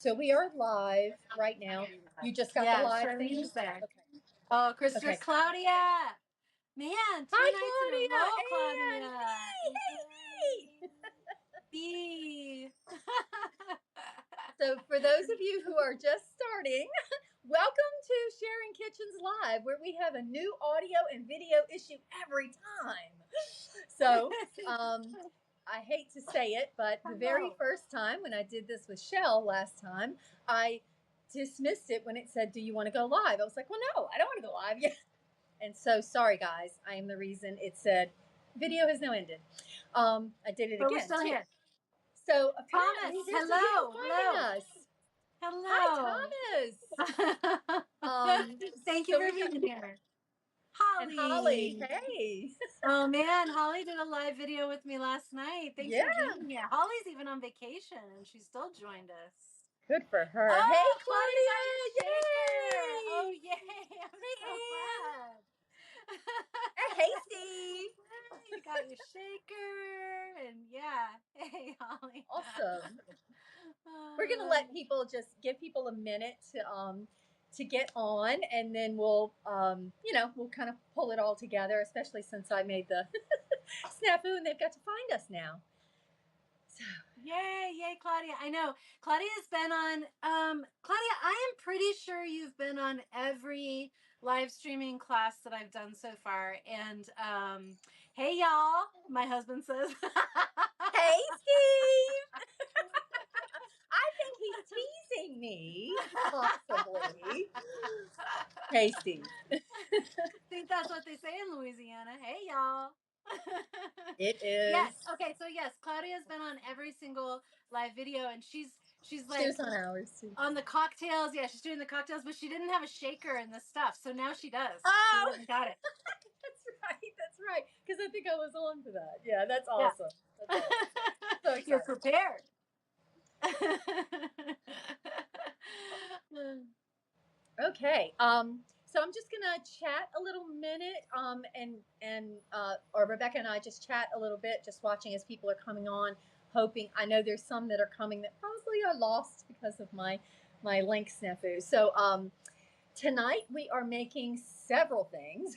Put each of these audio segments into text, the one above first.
So we are live right now. You just got the Yeah, live thing? Charlene's there. Okay. Oh, Christopher, Okay. Claudia. Man, two Hi, nights in a row, Claudia. And Claudia. hey, hey, hey. Yay. So for those of you who are just starting, welcome to Sharing Kitchens Live, where we have a new audio and video issue every time. So I hate to say it, but the very Hello. first time when I did this with Shell last time, I dismissed it when it said, "Do you want to go live?" I was like, "Well, no, I don't want to go live yet." And so, sorry guys, I am the reason it said video has now ended. I did it But we're again still too. here. So Thomas, apparently there's some people hello. finding Hello. us. Hello. Hi, Thomas. Thank you So for we got being here. and Holly. Holly. Hey, Oh man, Holly did a live video with me last night. Thanks yeah, for being here. Holly's even on vacation and she still joined us. good for her. Hey, Oh, Claudia got your shaker. Oh, Claudia, yay! yay. I'm Hey, so Ann. glad. Hey, Steve. You got your shaker. And yeah. Hey, Holly. Awesome. We're gonna let people just give people a minute to get on, and then we'll we'll kind of pull it all together, especially since I made the snafu and they've got to find us now. So Yay, Claudia. I know. Claudia's been on Claudia, I am pretty sure you've been on every live streaming class that I've done so far. And hey y'all, my husband says. hey, Steve. I think he's teasing me, possibly. Hey, Steve. I think that's what they say in Louisiana. Hey y'all. It is. Yes. Okay. So yes, Claudia's been on every single live video, and she's She like was on ours too. on the cocktails. Yeah, she's doing the cocktails, but she didn't have a shaker and the stuff. So now she does. She Oh, went and got it. that's right. That's right. Because I think I was on for that. Yeah, that's Yeah. awesome. That's awesome. So You're excited. prepared. Okay. So I'm just gonna chat a little minute. Or Rebecca and I just chat a little bit, just watching as people are coming on. Hoping I know there's some that are coming that probably are lost because of my link snafu. So tonight we are making several things.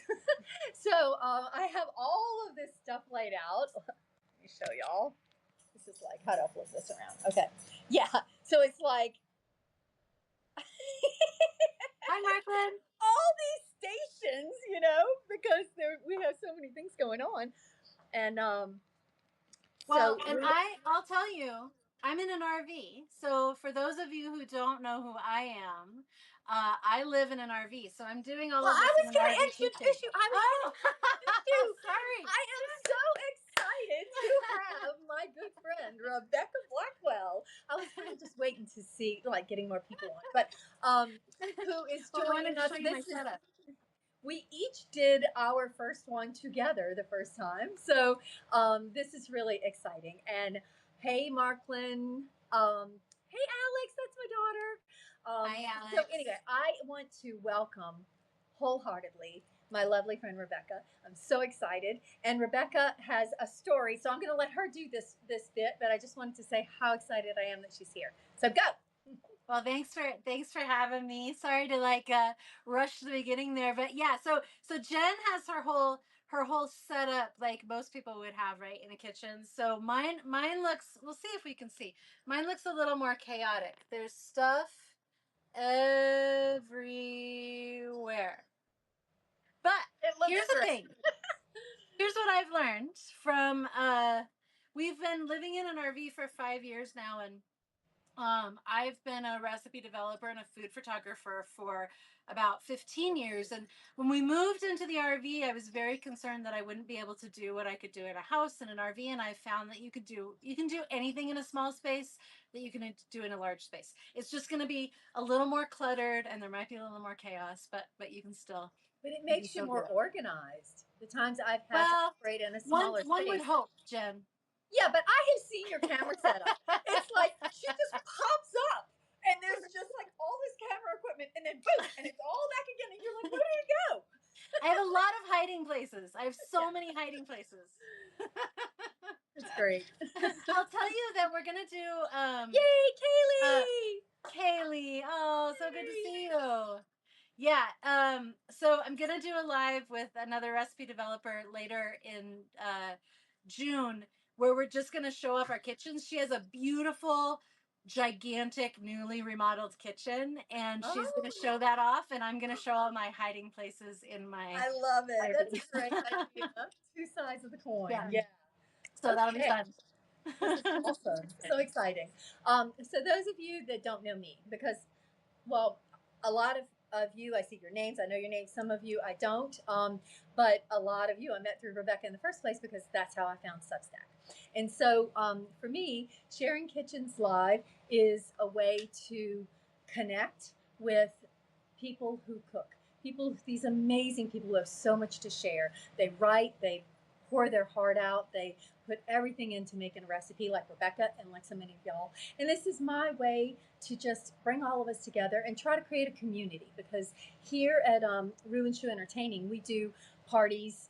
So I have all of this stuff laid out. Let me show y'all. This is like, how do I flip this around? Okay. Yeah. So it's like Hi, Marklin. all these stations, because we have so many things going on. And Well, and I'll tell you, I'm in an RV. So for those of you who don't know who I am, I live in an RV. So I'm doing all well, of I this in was an gonna RV kitchen. introduce you. I was Oh, gonna introduce you. sorry. I am so excited to have my good friend Rebecca Blackwell. I was kind of just waiting to see, like, getting more people on, but who is Well, I wanted joining to us? show you my This is setup. we each did our first one together the first time, so this is really exciting. And hey, Marklin. Hey, Alex, that's my daughter. Hi, So Alex. anyway, I want to welcome wholeheartedly my lovely friend Rebecca. I'm so excited, and Rebecca has a story, so I'm going to let her do this bit. But I just wanted to say how excited I am that she's here. So go. Well, thanks for having me. Sorry to rush the beginning there, but yeah. So Jen has her whole setup like most people would have, right, in a kitchen. So mine looks. We'll see if we can see. Mine looks a little more chaotic. There's stuff everywhere. But It looks here's the great. thing. Here's what I've learned from we've been living in an RV for 5 years now, and I've been a recipe developer and a food photographer for about 15 years. And when we moved into the RV, I was very concerned that I wouldn't be able to do what I could do in a house in an RV. And I found that you can do anything in a small space that you can do in a large space. It's just going to be a little more cluttered, and there might be a little more chaos, but you can still. But it You can makes you still do more it. organized. The times I've had to Well, operate in a one smaller one would space. hope, Jen. Yeah, but I have seen your camera setup. It's like she just pops up, and there's just like all this camera equipment, and then boom, and it's all back again, and you're like, where did it go? I have a lot of hiding places. I have so Yeah, many hiding places. it's great. I'll tell you that we're gonna do Yay, uh Kaylee! Yeah. So I'm gonna do a live with another recipe developer later in June, where we're just gonna show off our kitchens. She has a beautiful, gigantic, newly remodeled kitchen, and she's gonna Oh, show that off, and I'm gonna show all my hiding places in my I love it. That's RV. a great idea. Two sides of the coin. Yeah. Yeah. So that'll be Okay. fun. This is awesome. So exciting. So those of you that don't know me, because well, a lot of you, I see your names. I know your names. Some of you I don't. But a lot of you I met through Rebecca in the first place because that's how I found Substack. And so for me, Sharing Kitchens Live is a way to connect with people who cook. People, these amazing people who have so much to share. They write, they pour their heart out, they put everything into making a recipe like Rebecca and like so many of y'all. And this is my way to just bring all of us together and try to create a community, because here at Rue and Shoe Entertaining, we do parties,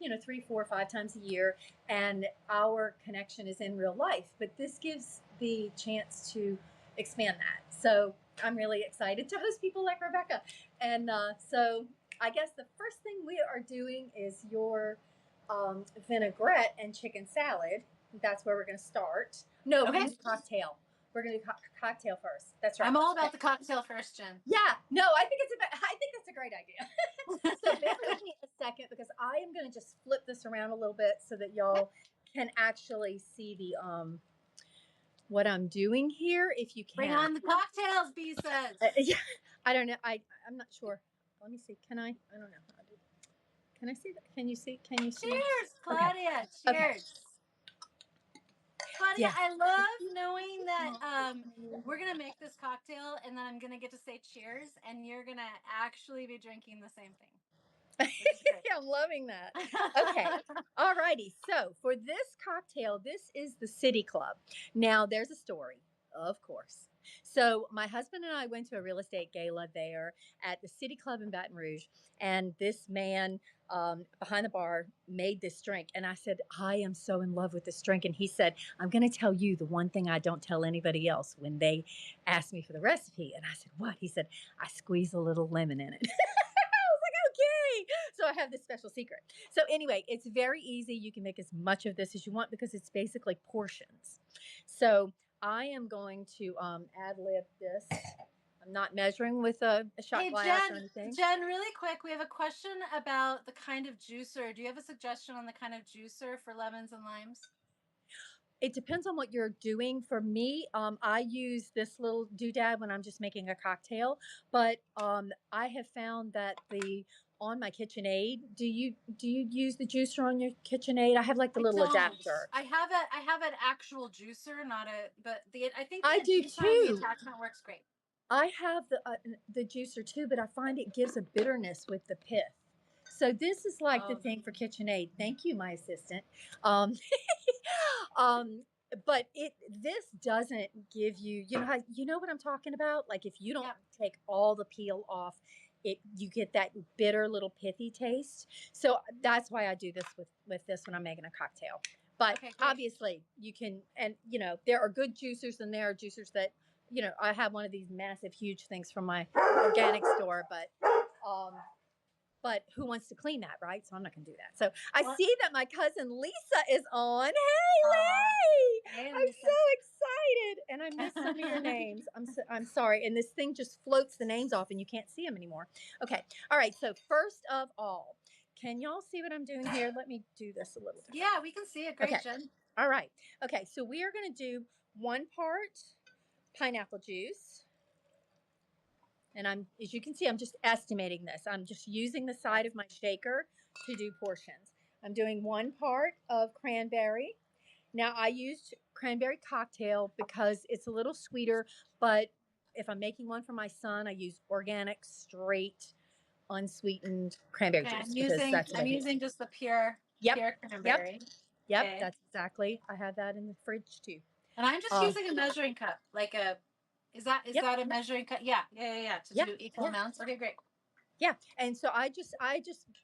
3, 4, 5 times a year, and our connection is in real life. But this gives the chance to expand that. So I'm really excited to host people like Rebecca. And so I guess the first thing we are doing is your vinaigrette and chicken salad. That's where we're going to start. No, we're Okay. going to do cocktail. We're going to do cocktail first. That's right. I'm all about the cocktail first, Jen. Yeah, no, I think that's a great idea. So bear with me a second, because I am going to just flip this around a little bit so that y'all can actually see the what I'm doing here. If you can Bring on the cocktails, B says. yeah, I don't know. I'm not sure. Let me see. Can I? I don't know how to do. Can I see that? Can you see? Can you see? Cheers, Claudia. Okay. Okay. Cheers. Claudia, Yeah. I love knowing that we're gonna make this cocktail and then I'm gonna get to say cheers and you're gonna actually be drinking the same thing. I'm loving that. Okay. All righty. So for this cocktail, this is the City Club. Now, there's a story, of course. So my husband and I went to a real estate gala there at the City Club in Baton Rouge, and this man behind the bar made this drink, and I said, I am so in love with this drink. And he said, I'm going to tell you the one thing I don't tell anybody else when they ask me for the recipe. And I said, what? He said, I squeeze a little lemon in it. Okay. So I have this special secret. So anyway, it's very easy. You can make as much of this as you want because it's basically portions. So I am going to ad lib this. I'm not measuring with a shot Hey glass or anything. Jen, really quick, we have a question about the kind of juicer. Do you have a suggestion on the kind of juicer for lemons and limes? It depends on what you're doing. For me, I use this little doodad when I'm just making a cocktail. But I have found that the on my KitchenAid, do you use the juicer on your KitchenAid? I have like the little adapter. I have an actual juicer, not a but the I think I the do juicer on the too. attachment works great. I have the juicer too, but I find it gives a bitterness with the pith. So this is like the thing for KitchenAid. Thank you, my assistant. Um, um, but this doesn't give you, you know what I'm talking about. Like if you don't take all the peel off, you get that bitter little pithy taste. So that's why I do this with this when I'm making a cocktail. But obviously you can, and there are good juicers and there are juicers that I have one of these massive, huge things from my organic store, but who wants to clean that, right? So I'm not going to do that. So I see that my cousin Lisa is on. Hey, Lee! I'm so excited, and I missed some of your names. I'm sorry, and this thing just floats the names off, and you can't see them anymore. Okay, all right. So first of all, can y'all see what I'm doing here? Let me do this a little bit. Yeah, we can see it. Great, Jen. All right. Okay, so we are going to do 1 part pineapple juice. And as you can see, I'm just estimating this. I'm just using the side of my shaker to do portions. I'm doing 1 part of cranberry. Now I used cranberry cocktail because it's a little sweeter, but if I'm making one for my son, I use organic, straight, unsweetened cranberry juice. I'm using just the pure cranberry. Yep, that's exactly. I have that in the fridge too. And I'm just using a measuring cup, like is that a measuring cup? Yeah. To do equal amounts. Okay, great. Yeah, and so I just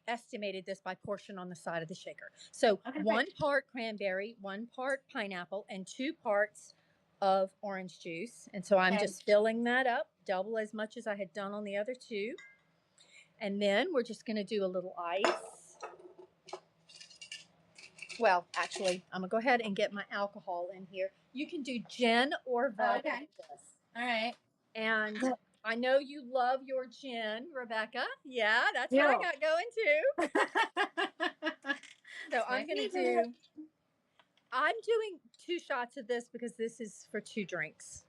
estimated this by portion on the side of the shaker. So 1 part cranberry, 1 part pineapple, and 2 parts of orange juice. And so I'm just filling that up, double as much as I had done on the other 2. And then we're just going to do a little ice. Well, actually, I'm going to go ahead and get my alcohol in here. You can do gin or vodka. Okay. All right. And I know you love your gin, Rebecca. Yeah, that's Yeah. what I got going too. So I'm doing 2 shots of this because this is for 2 drinks.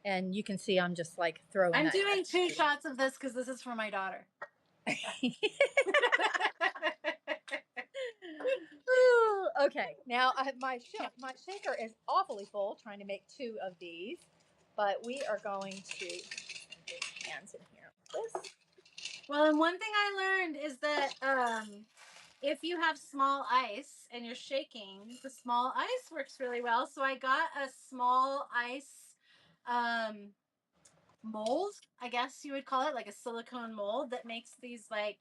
And you can see I'm just like throwing I'm that. doing 2 shots of this because this is for my daughter. Okay, now my shaker is awfully full trying to make 2 of these, but we are going to get hands in here. This. Well, and one thing I learned is that if you have small ice and you're shaking, the small ice works really well. So I got a small ice mold, I guess you would call it, like a silicone mold that makes these like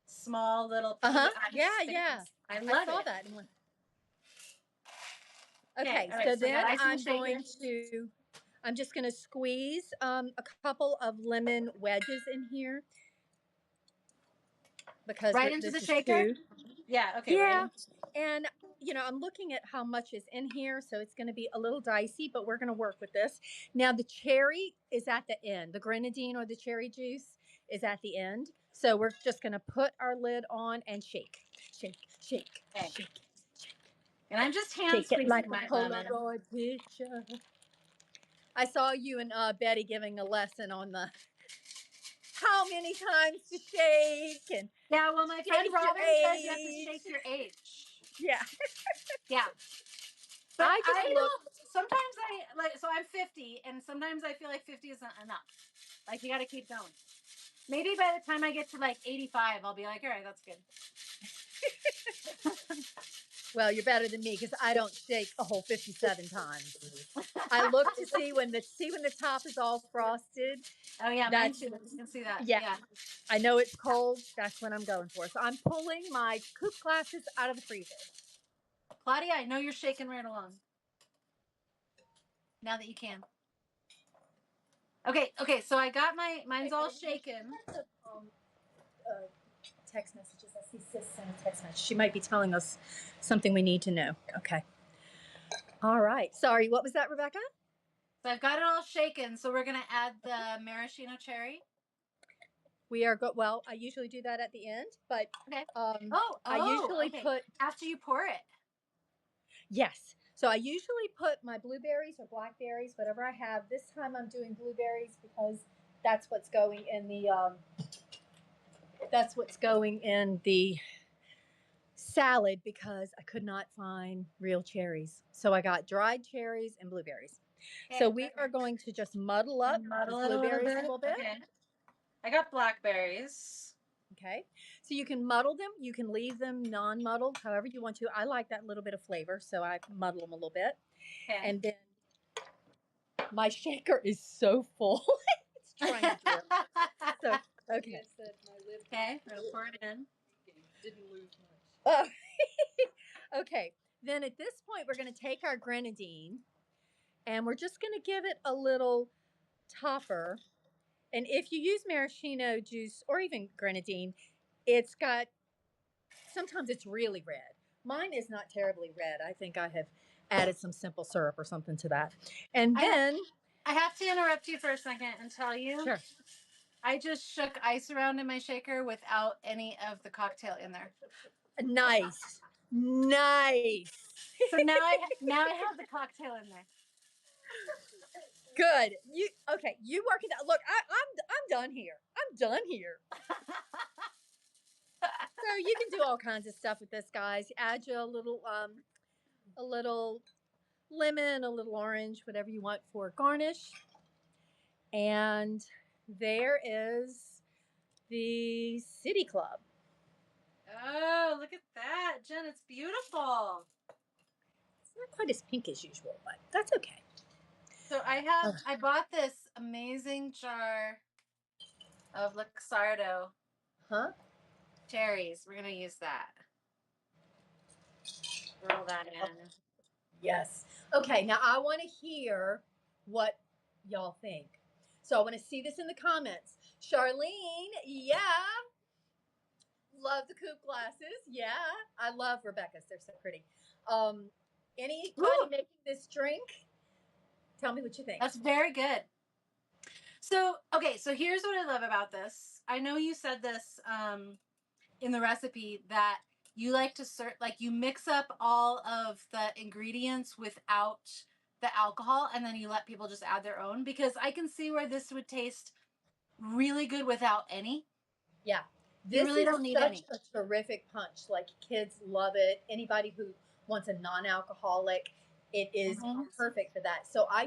small little pea ice Yeah, things. yeah. I love saw it. that. Okay, Okay, so then I'm just going to squeeze a couple of lemon wedges in here because right into the shaker. Yeah. Okay. Yeah, Right. and I'm looking at how much is in here, so it's going to be a little dicey, but we're going to work with this. Now the cherry is at the end. The grenadine or the cherry juice is at the end. So we're just going to put our lid on and shake, shake, shake, Okay. shake. And I'm just hand Shake it squeezing like my a Polaroid picture. I saw you and Betty giving a lesson on the how many times to shake and yeah. Well, my friend Robin says you have to shake your age. Yeah. Yeah. But I don't. Sometimes I like. So I'm 50, and sometimes I feel like 50 isn't enough. Like you got to keep going. Maybe by the time I get to like 85, I'll be like, all right, that's good. Well, you're better than me because I don't shake a whole 57 times. I look to see when the top is all frosted. Oh yeah, mine too. You can see that. Yeah. I know it's cold. That's what I'm going for. So I'm pulling my coupe glasses out of the freezer. Claudia, I know you're shaking right along. Now that you can. Okay. So I got mine's all shaken. Text messages. I see Sis sent a text message. She might be telling us something we need to know. Okay. All right. Sorry, what was that, Rebecca? So I've got it all shaken. So we're gonna add the maraschino cherry. We are good. Well, I usually do that at the end, but okay. I usually put after you pour it. Yes. So I usually put my blueberries or blackberries, whatever I have. This time I'm doing blueberries because that's what's going in the salad because I could not find real cherries. So I got dried cherries and blueberries. Okay, so we are going to just muddle up blueberries a little bit. Okay. I got blackberries. Okay. So you can muddle them. You can leave them non-muddled, however you want to. I like that little bit of flavor, so I muddle them a little bit. Okay. And then my shaker is so full. It's trying to do it. So, okay. Okay. I'm going to pour it in. Didn't lose much. Okay. Then at this point, we're going to take our grenadine and we're just going to give it a little topper. And if you use maraschino juice or even grenadine, sometimes it's really red. Mine is not terribly red. I think I have added some simple syrup or something to that. And then I have to interrupt you for a second and tell you. Sure. I just shook ice around in my shaker without any of the cocktail in there. Nice. So now I have the cocktail in there. Good. You work it out. Look, I'm done here. So you can do all kinds of stuff with this, guys. Add you a little lemon, a little orange, whatever you want for garnish. And there is the City Club. Oh, look at that, Jen! It's beautiful. It's not quite as pink as usual, but that's okay. So I bought this amazing jar of Luxardo. Cherries. We're gonna use that. Roll that in. Yes. Okay, now I want to hear what y'all think. So I want to see this in the comments. Charlene, yeah. Love the coupe glasses. Yeah, I love Rebecca's. They're so pretty. Anybody Ooh, making this drink? Tell me what you think. that's very good. So, okay, so here's what I love about this. I know you said this in the recipe that you like to you mix up all of the ingredients without the alcohol and then you let people just add their own, because I can see where this would taste really good without any. Yeah. You This really is don't need such any. a terrific punch. Like kids love it. Anybody who wants a non-alcoholic, it is Mhm. perfect for that. So I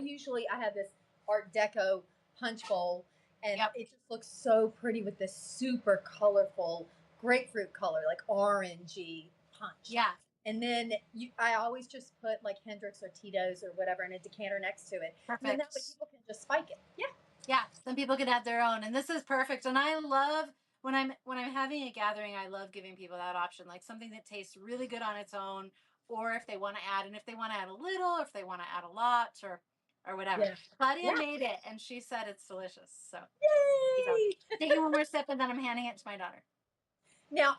have this Art Deco punch bowl, and Yep. it just looks so pretty with this super colorful grapefruit color, like orangey punch. Yeah. And then I always just put like Hendrix or Tito's or whatever in a decanter next to it. And then that way Perfect. people can just spike it. Yeah. Yeah, then people can add their own, and this is perfect. And I love when I'm having a gathering, I love giving people that option, like something that tastes really good on its own, or if they want to add, and if they want to add a little, or if they want to add a lot, or whatever. Yeah. Claudia Yeah. made it, and she said it's delicious. So you go. Yay! Taking one more sip, and then I'm handing it to my daughter. Now,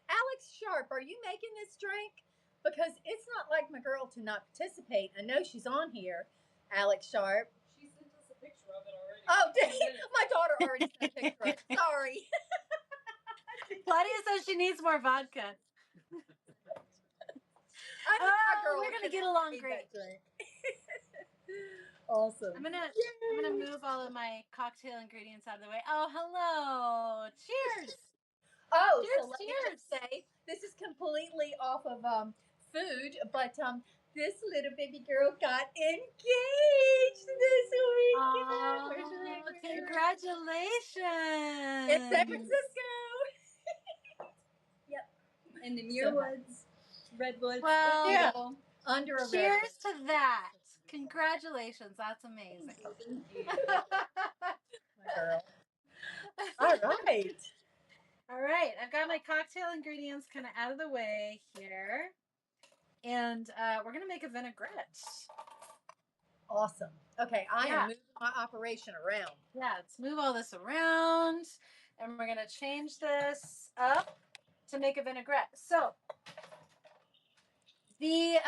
Alex Sharp, are you making this drink? Because it's not like my girl to not participate. I know she's on here, Alex Sharp. She sent us a picture of it already. Oh, dang, my daughter already sent a picture of it. Sorry. Claudia says she needs more vodka. I know my girl We're gonna could get have along made great. that drink. Awesome. I'm gonna Yay! move all of my cocktail ingredients out of the way. Oh, hello! Cheers! Oh, so Cheers! let me Cheers! just say, this is completely off of food, but this little baby girl got engaged this weekend. Where's the ring? Oh, Where's the ring? In San congratulations! Francisco. Yep. In the Muir Woods, Redwoods. Well, Yeah. Under a cheers redwood. to that! Congratulations, that's amazing. My girl. All right. All right, I've got my cocktail ingredients kind of out of the way here, and we're gonna make a vinaigrette. Awesome. Okay, I Yeah. am moving my operation around. Yeah, let's move all this around, and we're gonna change this up to make a vinaigrette. So the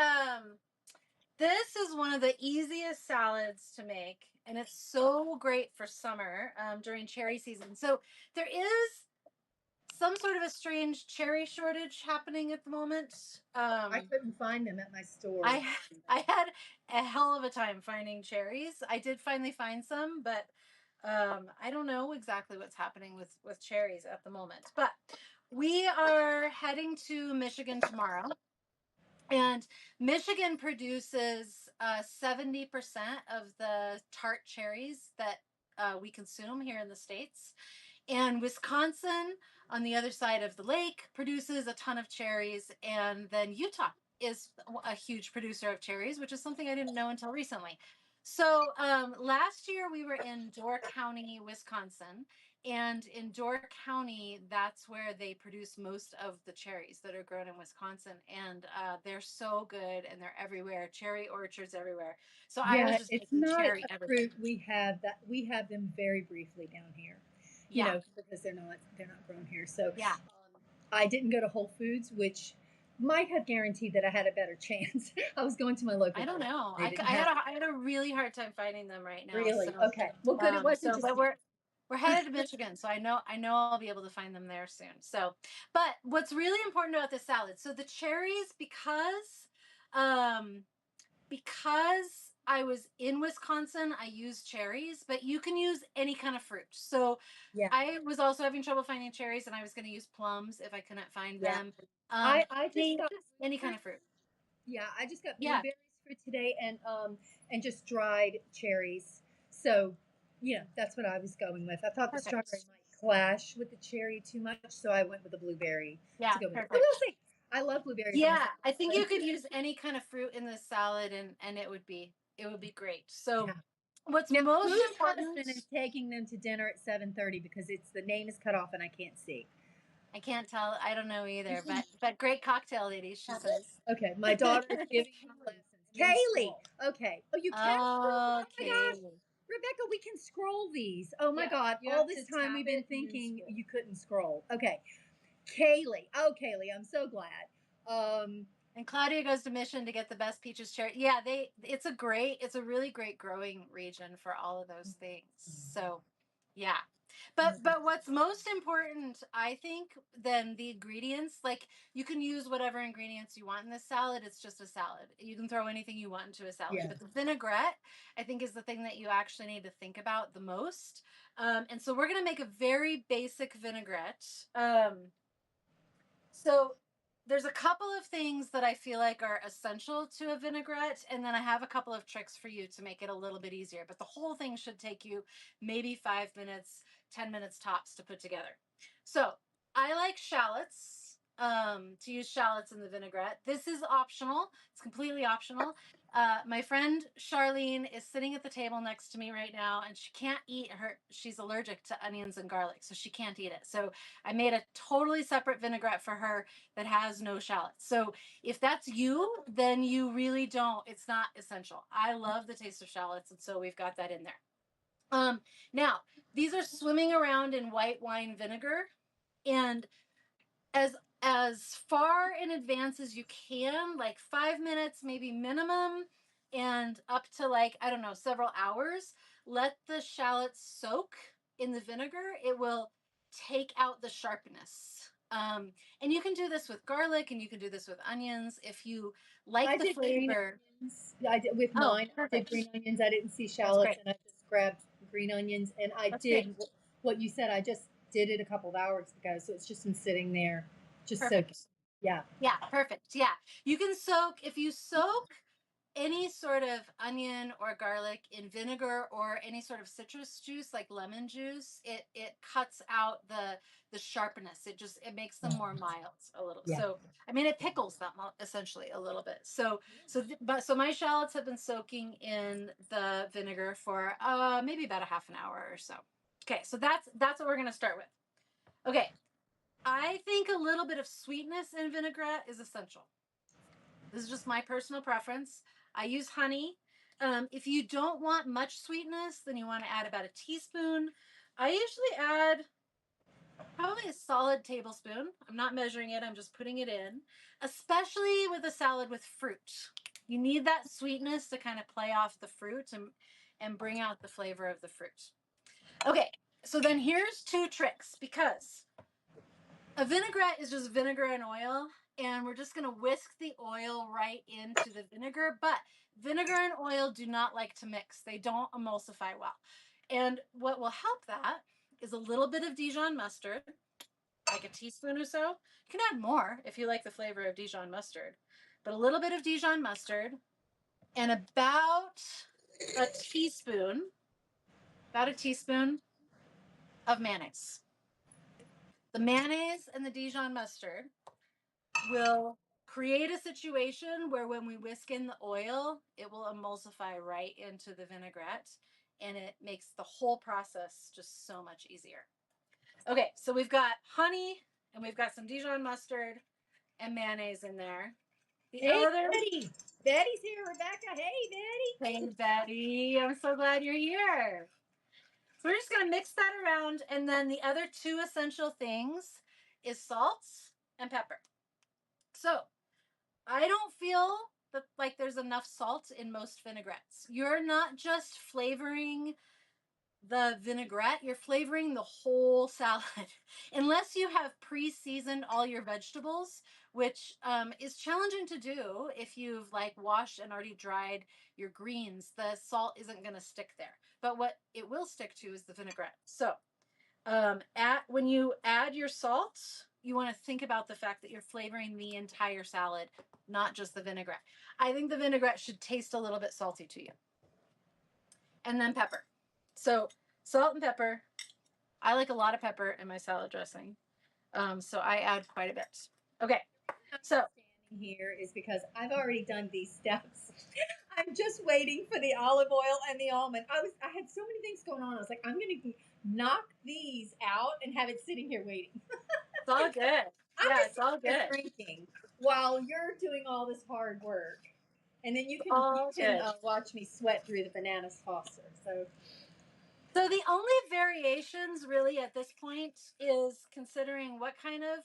this is one of the easiest salads to make, and it's so great for summer during cherry season. So there is some sort of a strange cherry shortage happening at the moment. I couldn't find them at my store. I had a hell of a time finding cherries. I did finally find some, but I don't know exactly what's happening with cherries at the moment. But we are heading to Michigan tomorrow, and Michigan produces 70% of the tart cherries that we consume here in the States. And Wisconsin, on the other side of the lake, produces a ton of cherries. And then Utah is a huge producer of cherries, which is something I didn't know until recently. So last year we were in Door County, Wisconsin. And in Door County, that's where they produce most of the cherries that are grown in Wisconsin. And they're so good and they're everywhere. Cherry orchards everywhere. So I was Yeah, just it's making not cherry a everything. fruit we have them very briefly down here. Yeah. Because they're not grown here. So Yeah. I didn't go to Whole Foods, which might have guaranteed that I had a better chance. I was going to my local. I don't know. They I didn't have had a really hard time finding them right now. really. So, Okay. Well, good. It wasn't just but me. we're headed to Michigan, so I know I'll be able to find them there soon. So, but what's really important about this salad? So the cherries, because I was in Wisconsin, I used cherries, but you can use any kind of fruit. So Yeah. I was also having trouble finding cherries, and I was going to use plums if I couldn't find Yeah. them. I just got Any kind of fruit. Yeah, I just got Yeah. blueberries for today and just dried cherries. So, that's what I was going with. I thought the Perfect. strawberry might clash with the cherry too much, so I went with the blueberry Yeah, to go with it. perfect. But we'll see. I love blueberries. Yeah, I think you could use any kind of fruit in this salad, and it would be great. So, Yeah. what's Now, most whose important? husband is taking them to dinner at 7:30 because the name is cut off and I can't see. I can't tell. I don't know either. But great cocktail, ladies. She says. Okay, my daughter is giving them lessons. Kaylee. Okay. Oh, you can scroll. Oh my Okay. gosh. Rebecca, we can scroll these. Oh my Yeah, God. you All have this to time tap we've it been and then thinking scroll. you couldn't scroll. Okay. Kaylee. Oh, Kaylee, I'm so glad. And Claudia goes to Mission to get the best peaches cherry. Yeah, it's a really great growing region for all of those things. So, yeah. But what's most important, I think, than the ingredients, like you can use whatever ingredients you want in this salad. It's just a salad. You can throw anything you want into a salad. Yeah. But the vinaigrette, I think, is the thing that you actually need to think about the most. And so we're going to make a very basic vinaigrette. So there's a couple of things that I feel like are essential to a vinaigrette, and then I have a couple of tricks for you to make it a little bit easier. But the whole thing should take you maybe 5 minutes, 10 minutes tops to put together. So I like shallots, to use shallots in the vinaigrette. This is optional. It's completely optional. My friend Charlene is sitting at the table next to me right now, and she can't eat she's allergic to onions and garlic, so she can't eat it. So I made a totally separate vinaigrette for her that has no shallots. So if that's you, then you really don't, it's not essential. I love the taste of shallots, and so we've got that in there. Now, these are swimming around in white wine vinegar, and as far in advance as you can, like 5 minutes maybe minimum, and up to, like, I don't know, several hours, let the shallots soak in the vinegar. It will take out the sharpness. And you can do this with garlic, and you can do this with onions if you like the flavor. I did with mine. I did Perfect. green onions. I didn't see shallots, and I just grabbed green onions. And I did what you said. I just did it a couple of hours ago, so it's just been sitting there, just soaking. Yeah. Yeah, perfect. Yeah, you can soak, if you soak any sort of onion or garlic in vinegar or any sort of citrus juice like lemon juice, it cuts out the sharpness. It makes them more mild a little. Yeah. So I mean, it pickles them essentially a little bit. So my shallots have been soaking in the vinegar for maybe about a half an hour or so. Okay, so that's what we're gonna start with. Okay, I think a little bit of sweetness in vinaigrette is essential. This is just my personal preference. I use honey. If you don't want much sweetness, then you want to add about a teaspoon. I usually add probably a solid tablespoon. I'm not measuring it, I'm just putting it in, especially with a salad with fruit. You need that sweetness to kind of play off the fruit and bring out the flavor of the fruit. Okay, so then here's two tricks, because a vinaigrette is just vinegar and oil, and we're just going to whisk the oil right into the vinegar. But vinegar and oil do not like to mix. They don't emulsify well. And what will help that is a little bit of Dijon mustard, like a teaspoon or so. You can add more if you like the flavor of Dijon mustard. But a little bit of Dijon mustard and about a teaspoon of mayonnaise. The mayonnaise and the Dijon mustard will create a situation where when we whisk in the oil, it will emulsify right into the vinaigrette, and it makes the whole process just so much easier. Okay, so we've got honey, and we've got some Dijon mustard and mayonnaise in there. Betty. Betty's here, Rebecca. Hey, Betty. Hey, Betty. I'm so glad you're here. So we're just going to mix that around, and then the other two essential things is salt and pepper. So I don't feel that like there's enough salt in most vinaigrettes. You're not just flavoring the vinaigrette, you're flavoring the whole salad. Unless you have pre-seasoned all your vegetables, which is challenging to do if you've like washed and already dried your greens, the salt isn't going to stick there. But what it will stick to is the vinaigrette. So when you add your salt, you want to think about the fact that you're flavoring the entire salad, not just the vinaigrette. I think the vinaigrette should taste a little bit salty to you. And then pepper. So salt and pepper. I like a lot of pepper in my salad dressing. So I add quite a bit. Okay. So standing here is because I've already done these steps. I'm just waiting for the olive oil and the almond. I had so many things going on. I was like, I'm going to knock these out and have it sitting here waiting. It's all good. Yeah, it's all good. Drinking while you're doing all this hard work, and then you can watch me sweat through the banana saucer. So the only variations really at this point is considering what kind of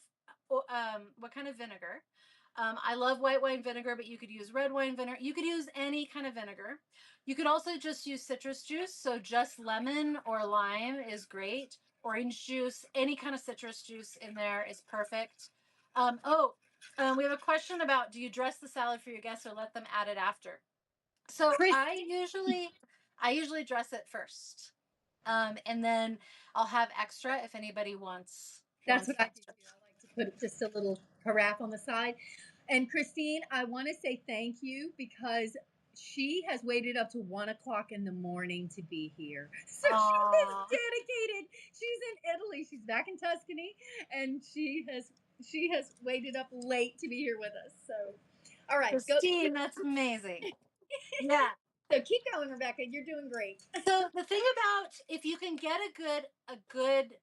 vinegar. I love white wine vinegar, but you could use red wine vinegar. You could use any kind of vinegar. You could also just use citrus juice. So just lemon or lime is great. Orange juice, any kind of citrus juice in there is perfect. We have a question about, do you dress the salad for your guests or let them add it after? So Chris, I usually dress it first. And then I'll have extra if anybody wants that's what I do extra. too. I like to put just a little carafe on the side. And Christine, I want to say thank you because she has waited up to 1 o'clock in the morning to be here. So she is Aww. dedicated. She's in Italy. She's back in Tuscany, and she has waited up late to be here with us. So, all right, go. Christine, that's amazing. Yeah. So keep going, Rebecca. You're doing great. So the thing about, if you can get a good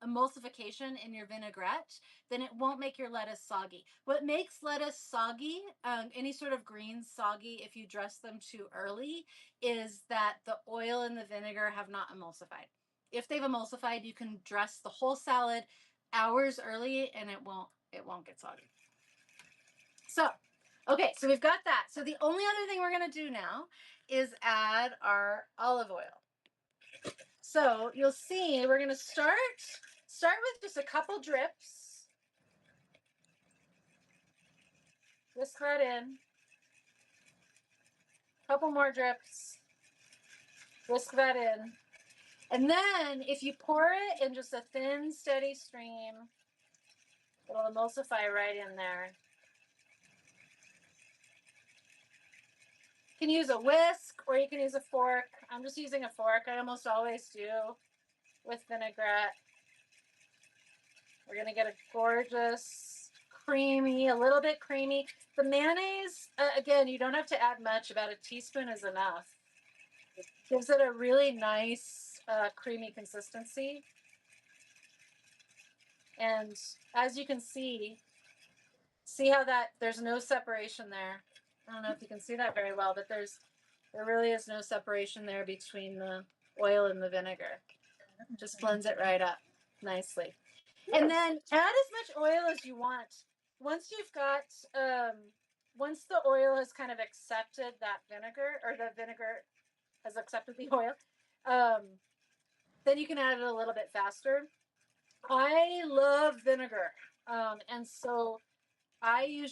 emulsification in your vinaigrette, then it won't make your lettuce soggy. What makes lettuce soggy, any sort of greens soggy if you dress them too early, is that the oil and the vinegar have not emulsified. If they've emulsified, you can dress the whole salad hours early and it won't get soggy. So, okay, so we've got that. So the only other thing we're going to do now is add our olive oil. So you'll see we're going to start with just a couple drips. Whisk that in. Couple more drips. Whisk that in. And then if you pour it in just a thin, steady stream, it'll emulsify right in there. You can use a whisk or you can use a fork. I'm just using a fork. I almost always do with vinaigrette. We're going to get a gorgeous, creamy, a little bit creamy. The mayonnaise, again, you don't have to add much. About a teaspoon is enough. It gives it a really nice, creamy consistency. And as you can see how that there's no separation there. I don't know if you can see that very well, but there really is no separation there between the oil and the vinegar. Just blends it right up nicely. And then add as much oil as you want. Once you've got, once the oil has kind of accepted that vinegar, or the vinegar has accepted the oil, then you can add it a little bit faster. I love vinegar. And so I usually